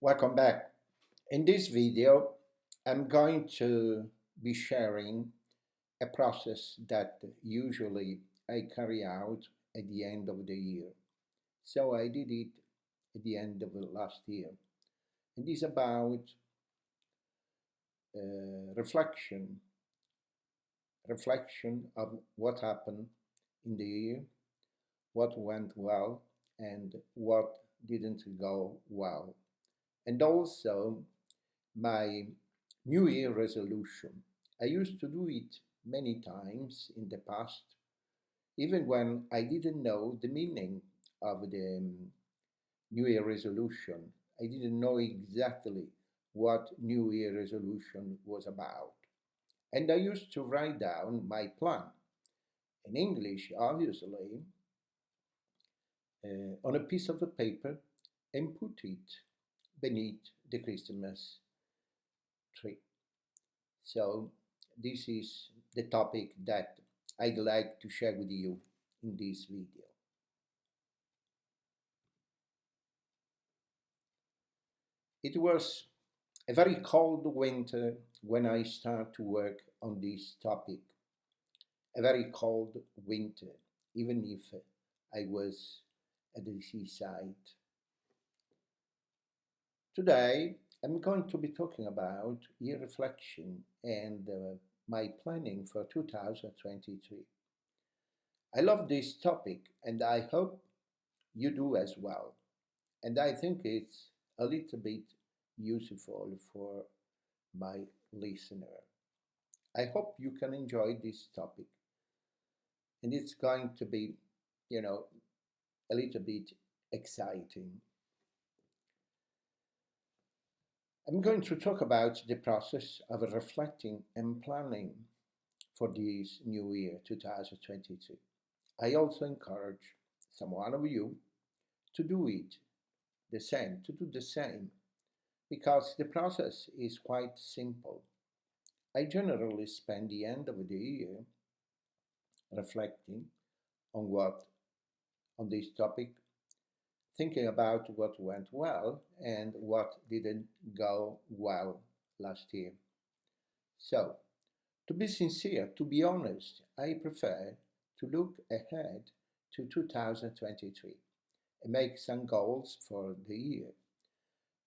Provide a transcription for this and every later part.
Welcome back. In this video, I'm going to be sharing a process that usually I carry out at the end of the year. So I did it at the end of the last year. And it's about reflection of what happened in the year, what went well, and what didn't go well. And also my New Year resolution. I used to do it many times in the past, even when I didn't know the meaning of the New Year resolution. I didn't know exactly what New Year resolution was about. And I used to write down my plan, in English, obviously, on a piece of the paper and put it beneath the Christmas tree. So this is the topic that I'd like to share with you in this video. It was a very cold winter when I started to work on this topic. A very cold winter, even if I was at the seaside. Today, I'm going to be talking about year reflection and my planning for 2023. I love this topic and I hope you do as well. And I think it's a little bit useful for my listener. I hope you can enjoy this topic. And it's going to be, you know, a little bit exciting. I'm going to talk about the process of reflecting and planning for this new year, 2022. I also encourage some one of you to do it the same, to do the same, because the process is quite simple. I generally spend the end of the year reflecting on this topic, thinking about what went well and what didn't go well last year. So, to be sincere, to be honest, I prefer to look ahead to 2023 and make some goals for the year.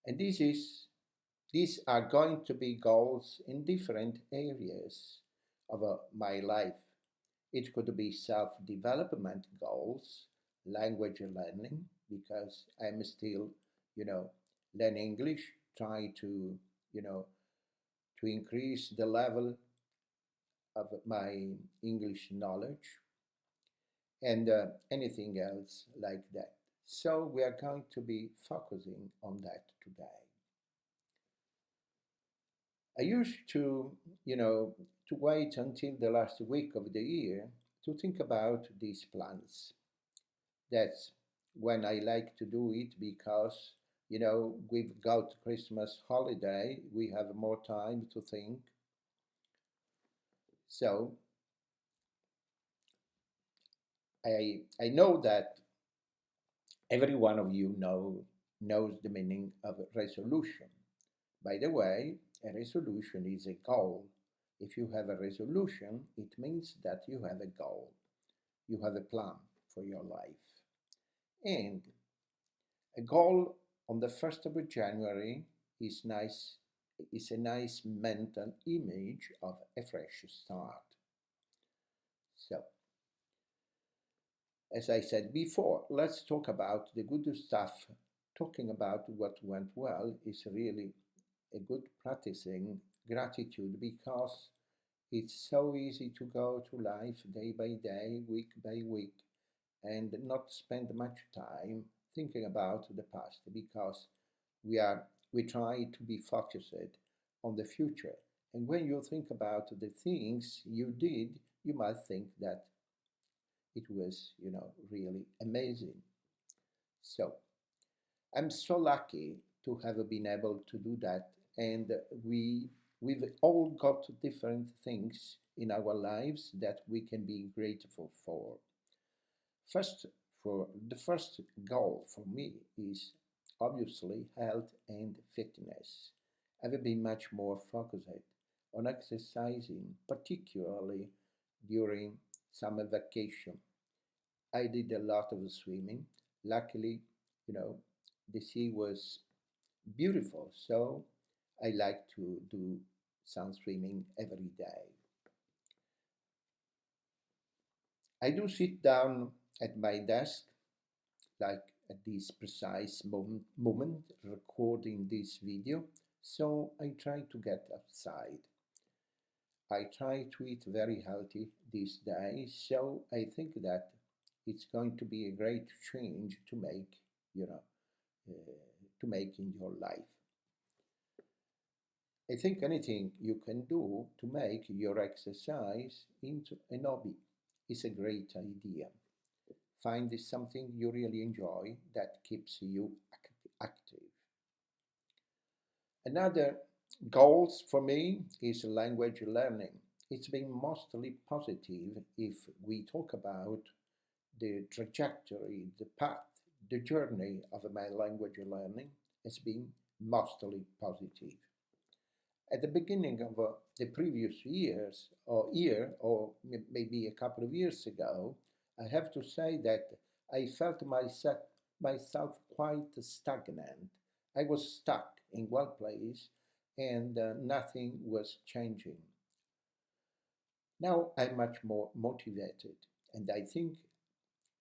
And these are going to be goals in different areas of my life. It could be self-development goals, language learning, because I'm still, learning English, trying to, you know, to increase the level of my English knowledge and anything else like that. So we are going to be focusing on that today. I used to, to wait until the last week of the year to think about these plans. That's when I like to do it because, we've got Christmas holiday, we have more time to think. So I know that every one of you knows the meaning of resolution. By the way, a resolution is a goal. If you have a resolution, it means that you have a goal. You have a plan for your life. And a goal on the 1st of January is a nice mental image of a fresh start. So, as I said before, let's talk about the good stuff. Talking about what went well is really a good practicing gratitude because it's so easy to go through life day by day, week by week, and not spend much time thinking about the past because we try to be focused on the future. And when you think about the things you did, you might think that it was, really amazing. So I'm so lucky to have been able to do that. And we've all got different things in our lives that we can be grateful for. First, for the first goal for me is obviously health and fitness. I've been much more focused on exercising, particularly during summer vacation. I did a lot of swimming. Luckily, you know, the sea was beautiful, so I like to do some swimming every day. I do sit down at my desk, like at this precise moment recording this video, so I try to get outside. I try to eat very healthy these days, so I think that it's going to be a great change to make, you know, to make in your life. I think anything you can do to make your exercise into a hobby is a great idea. Find something you really enjoy that keeps you active. Another goals for me is language learning. It's been mostly positive if we talk about the trajectory, the path, the journey of my language learning has been mostly positive. At the beginning of the previous maybe a couple of years ago, I have to say that I felt myself quite stagnant. I was stuck in one place and nothing was changing. Now I'm much more motivated, and I think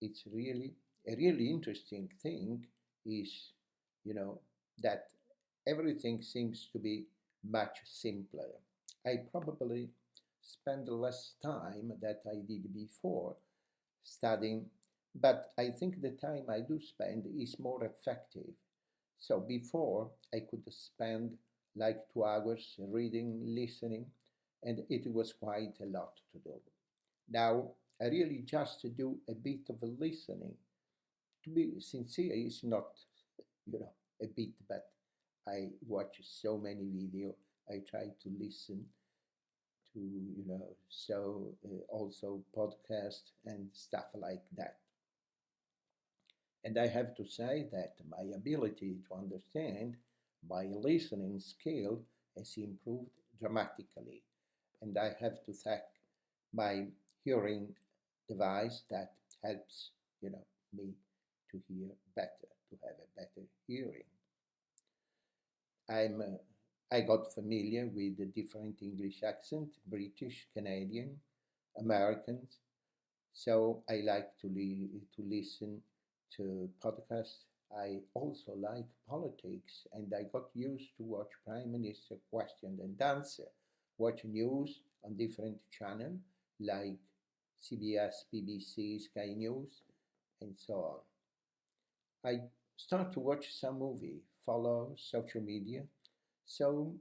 it's really a really interesting thing is, you know, that everything seems to be much simpler. I probably spend less time that I did before studying, but I think the time I do spend is more effective. So before I could spend like 2 hours reading, listening, and it was quite a lot to do. Now I really just do a bit of listening. To be sincere, it's not, a bit, but I watch so many videos. I try to listen to, so also podcast and stuff like that. And I have to say that my ability to understand my listening skill has improved dramatically. And I have to thank my hearing device that helps, me to hear better, to have a better hearing. I'm I got familiar with the different English accent, British, Canadian, Americans. So I like to listen to podcasts. I also like politics, and I got used to watch Prime Minister question and answer, watch news on different channels like CBS, BBC, Sky News, and so on. I start to watch some movie, follow social media. So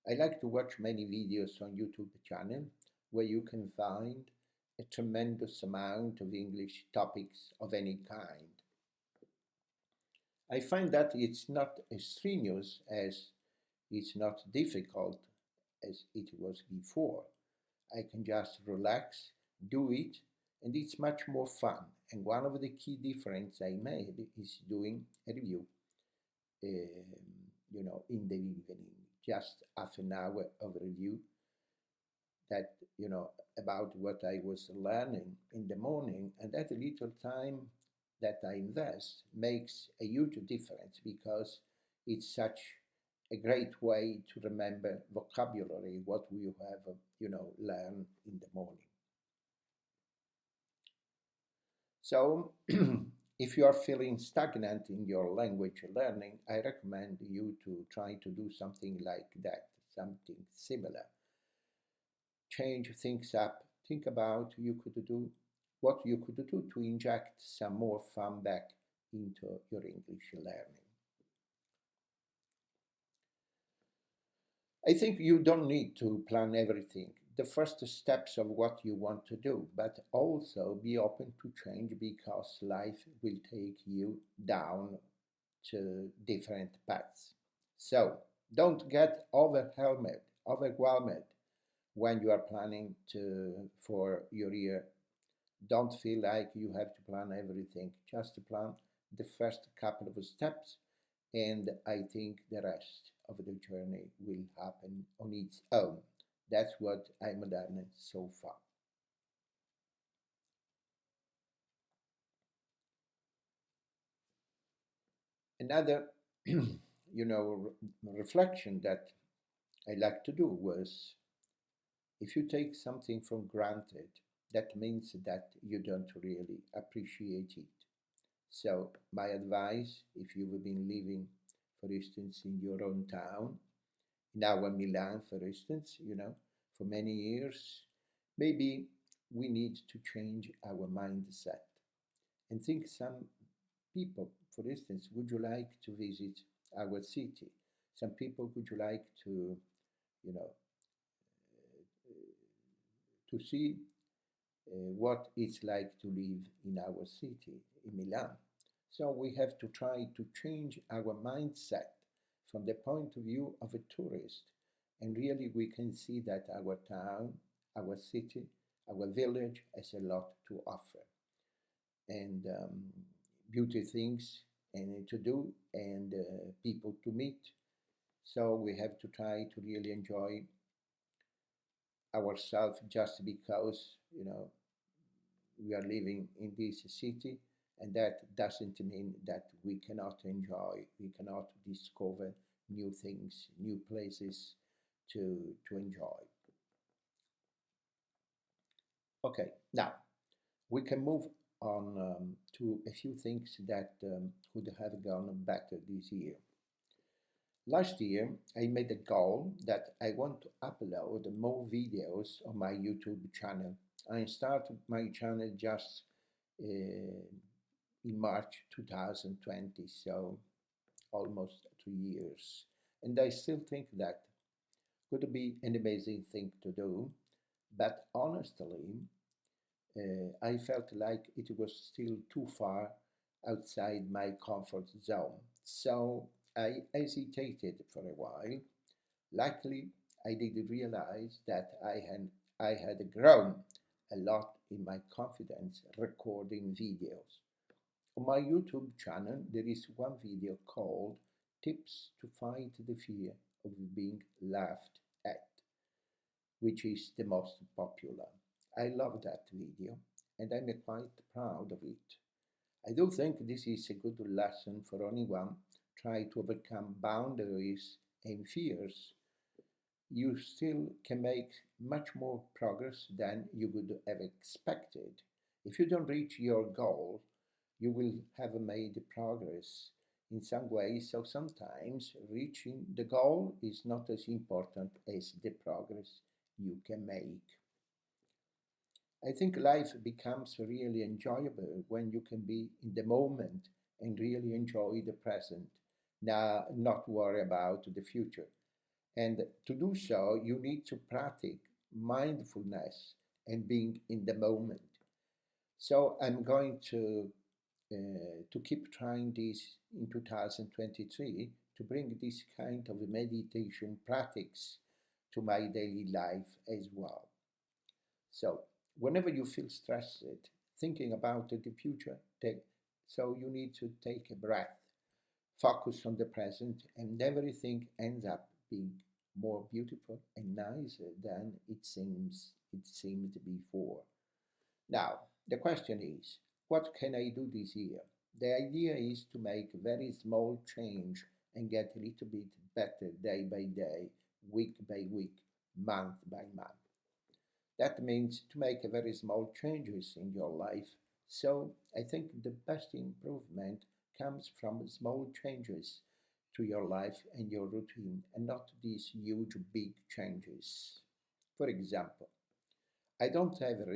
I like to watch many videos on YouTube channel where you can find a tremendous amount of English topics of any kind. I find that it's not as strenuous as it's not difficult as it was before. I can just relax, do it, and it's much more fun. And one of the key difference I made is doing a review, in the evening, just half an hour of review that, about what I was learning in the morning, and that little time that I invest makes a huge difference because it's such a great way to remember vocabulary, what we have, learned in the morning. So, if you are feeling stagnant in your language learning, I recommend you to try to do something like that, something similar. Change things up. Think about what you could do to inject some more fun back into your English learning. I think you don't need to plan everything. The first steps of what you want to do, but also be open to change because life will take you down to different paths. So don't get overwhelmed when you are planning for your year. Don't feel like you have to plan everything. Just plan the first couple of steps, and I think the rest of the journey will happen on its own. That's what I'm learning so far. Another, reflection that I like to do was, if you take something for granted, that means that you don't really appreciate it. So, my advice, if you've been living, for instance, in your own town, in our Milan, for instance, for many years, maybe we need to change our mindset and think some people, for instance, would you like to visit our city? Some people would you like to, you know, to see what it's like to live in our city, in Milan. So we have to try to change our mindset from the point of view of a tourist. And really, we can see that our town, our city, our village has a lot to offer and beauty things and to do and people to meet. So we have to try to really enjoy ourselves just because we are living in this city, and that doesn't mean that we cannot enjoy, we cannot discover new things, new places to enjoy. Okay, now we can move on to a few things that could have gone better this year. Last year, I made a goal that I want to upload more videos on my YouTube channel. I started my channel just in March 2020, so almost 2 years. And I still think that could be an amazing thing to do, but honestly, I felt like it was still too far outside my comfort zone. So I hesitated for a while. Luckily, I did realize that I had grown a lot in my confidence recording videos. On my YouTube channel, there is one video called Tips to Fight the Fear of Being Laughed at, which is the most popular. I love that video and I'm quite proud of it. I do think this is a good lesson for anyone trying to overcome boundaries and fears. You still can make much more progress than you would have expected. If you don't reach your goal, you will have made progress in some way. So sometimes reaching the goal is not as important as the progress you can make. I think life becomes really enjoyable when you can be in the moment and really enjoy the present, now not worry about the future. And to do so, you need to practice mindfulness and being in the moment. So I'm going to keep trying this in 2023 to bring this kind of meditation practice to my daily life as well. So whenever you feel stressed, thinking about the future, so you need to take a breath, focus on the present, and everything ends up being more beautiful and nicer than it seemed before. Now, the question is, what can I do this year? The idea is to make very small change and get a little bit better day by day, week by week, month by month. That means to make very small changes in your life. So I think the best improvement comes from small changes to your life and your routine and not these huge big changes. For example, don't have a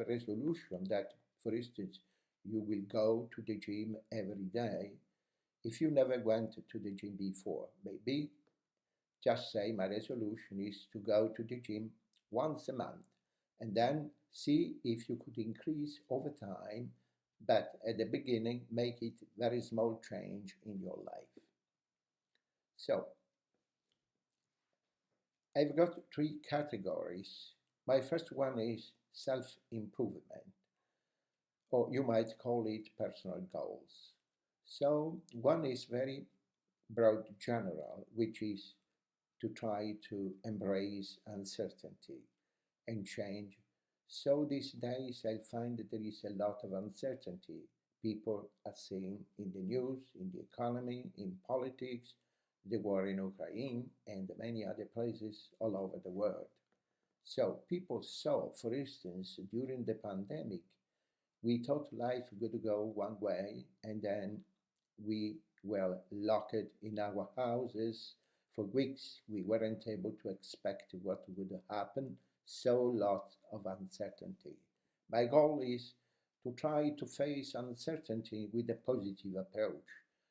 resolution that, for instance, you will go to the gym every day if you never went to the gym before. Maybe just say my resolution is to go to the gym once a month and then see if you could increase over time, but at the beginning, make it very small change in your life. So I've got three categories. My first one is self improvement. or you might call it personal goals. So one is very broad general, which is to try to embrace uncertainty and change. So these days I find that there is a lot of uncertainty. People are seeing in the news, in the economy, in politics, the war in Ukraine, and many other places all over the world. So people saw, for instance, during the pandemic, we thought life would go one way, and then we were locked in our houses for weeks. We weren't able to expect what would happen, so lots of uncertainty. My goal is to try to face uncertainty with a positive approach.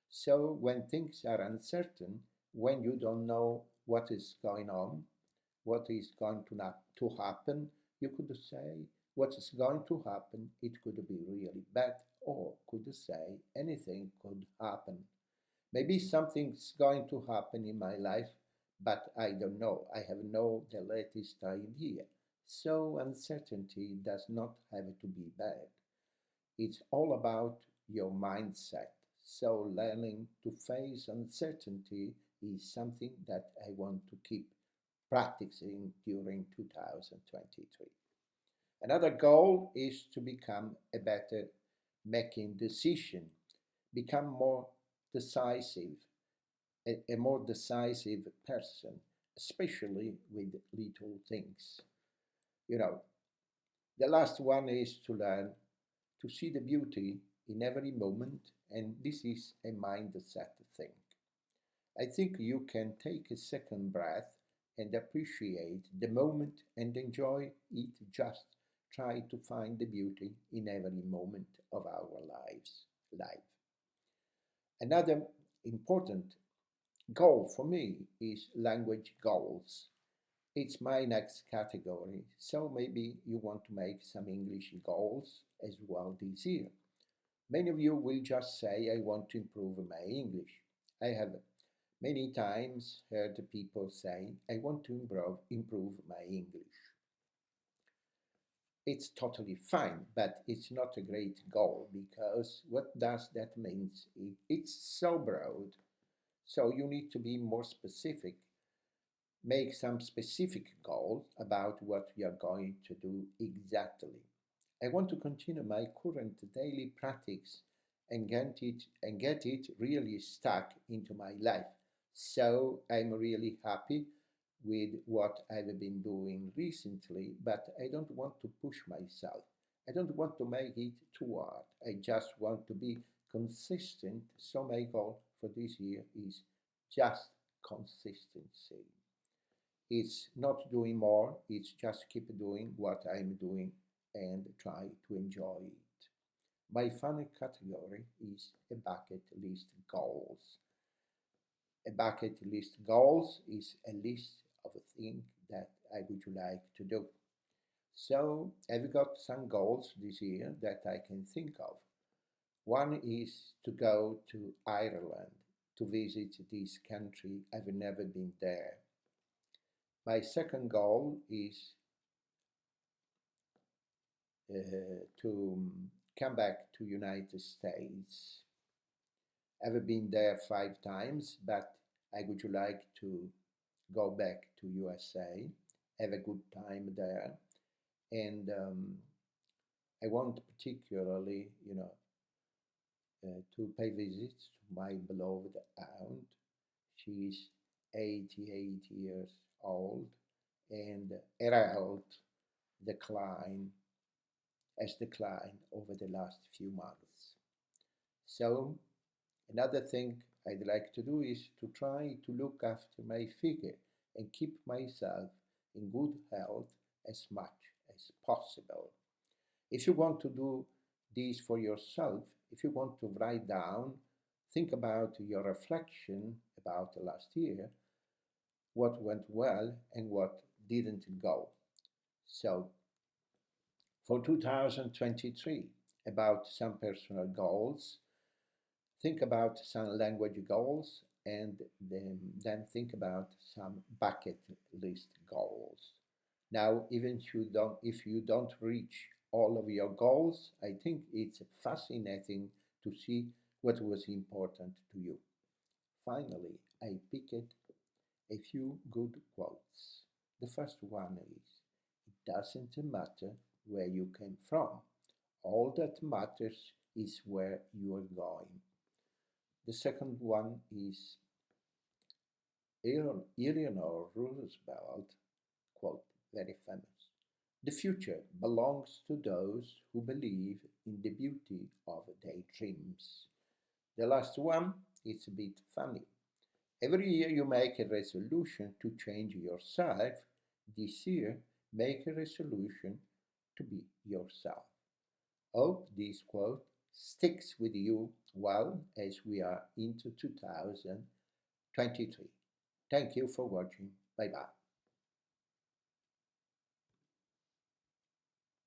So when things are uncertain, when you don't know what is going on, what is going to happen, you could say what is going to happen, it could be really bad, or could say anything could happen. Maybe something's going to happen in my life, but I don't know. I have no the latest idea. So uncertainty does not have to be bad. It's all about your mindset. So learning to face uncertainty is something that I want to keep practicing during 2023. Another goal is to become a better making decision, become more decisive, a more decisive person, especially with little things. You know, the last one is to learn to see the beauty in every moment, and this is a mindset thing. I think you can take a second breath and appreciate the moment and enjoy it. Just try to find the beauty in every moment of our life. Another important goal for me is language goals. It's my next category, so maybe you want to make some English goals as well this year. Many of you will just say, I want to improve my English. I have many times heard people say, I want to improve my English. It's totally fine, but it's not a great goal because what does that mean? It's so broad. So you need to be more specific, make some specific goals about what you are going to do exactly. I want to continue my current daily practice and get it really stuck into my life. So I'm really happy with what I've been doing recently, but I don't want to push myself. I don't want to make it too hard. I just want to be consistent. So my goal for this year is just consistency. It's not doing more, it's just keep doing what I'm doing and try to enjoy it. My final category is a bucket list goals. A bucket list goals is a list of things that I would like to do. So I've got some goals this year that I can think of. One is to go to Ireland to visit this country. I've never been there. My second goal is to come back to United States. I've been there 5 times, but I would like to go back to USA, have a good time there, and I want particularly, to pay visits to my beloved aunt. She's 88 years old, and her health decline has declined over the last few months. So another thing I'd like to do is to try to look after my figure and keep myself in good health as much as possible. If you want to do this for yourself, if you want to write down, think about your reflection about the last year, what went well and what didn't go. So for 2023, about some personal goals, think about some language goals, and then think about some bucket list goals. Now, even if you don't reach all of your goals. I think it's fascinating to see what was important to you. Finally, I picked a few good quotes. The first one is, it doesn't matter where you came from, all that matters is where you are going. The second one is Eleanor Roosevelt, quote, very famous. The future belongs to those who believe in the beauty of their dreams. The last one is a bit funny. Every year you make a resolution to change yourself. This year, make a resolution to be yourself. Hope this quote sticks with you well as we are into 2023. Thank you for watching. Bye bye.